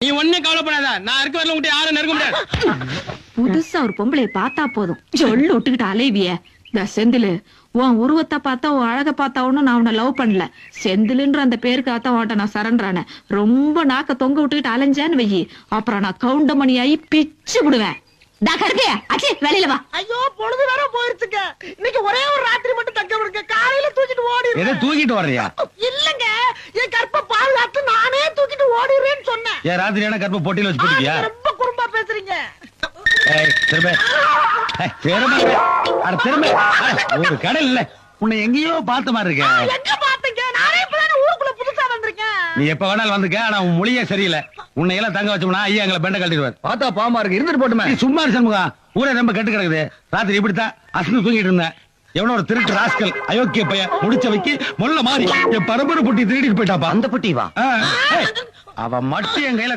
நீ ஒண்ணே கவலைப்படாத, நான் இருக்க வரல உங்ககிட்ட யாரும் நெருங்க முடியாது. புதுசா ஒரு பொம்பளைய பார்த்தா போதும் சொல்லு விட்டுக்கிட்டு அலைவிய. இந்த செந்திலு, உன் உருவத்தை பார்த்தா உன் அழக பார்த்தா ஒண்ணும் நான் உன்னை லவ் பண்ணல. செந்திலுன்ற அந்த பேருக்காக உன்ட்ட நான் சரண்டானே. ரொம்ப நாக்க தொங்க விட்டுக்கிட்டு அலைஞ்சான்னு வெயி, அப்புறம் நான் கவுண்டமணியாயி பிச்சு விடுவேன். வெளியில வா. ஐயோ பொழுது வேற போயிருச்சுங்க. இன்னைக்கு ஒரே ஒரு ராத்திரி மட்டும் தங்க விடுங்க. காலையில தூக்கிட்டு ஓடி. எதை தூக்கிட்டு வர்றியா? இல்லங்க, என் கற்ப பாதுகாத்து நானே தூக்கிட்டு ஓடிடுறேன்னு சொன்னேன். ஏன் ராத்திரியான கற்ப பொட்டியில வச்சு போட்டுக்கியா? ரொம்ப குறும்பா பேசுறீங்க. ஒரு கடல் இல்ல, உன்னை எங்கேயோ பார்த்த மாதிரி இருக்க. எங்க பாத்தீங்க? நானே இப்பதானே ஊருக்குள்ள புதுசா வந்திருக்கேன். நீ எப்ப வேணாலும் வந்துக்க, ஆனா உன் மொழியே சரியில்லை. உன்னை எல்லாம் தங்க வச்சோம்னா ஐயா எங்களை பெண்ட கட்டிடுவார். பார்த்தா பாவமா இருக்கு, இருந்துட்டு போட்டுமே. நீ சும்மா இரு சண்முகா, ஊரே ரொம்ப கெட்டு கிடக்குது. ராத்திரி இப்படித்தான் அசந்து தூங்கிட்டு இருந்தேன். எவனோ ஒரு திருட்டு ராஸ்கல் அயோக்கிய பையன் முடிச்ச வைக்கி மொல்ல மாறி என் பரம்பரை பொட்டி திருடிட்டு போயிட்டாப்பா. அந்த பொட்டி வா. அவன் மட்டும் என் கையில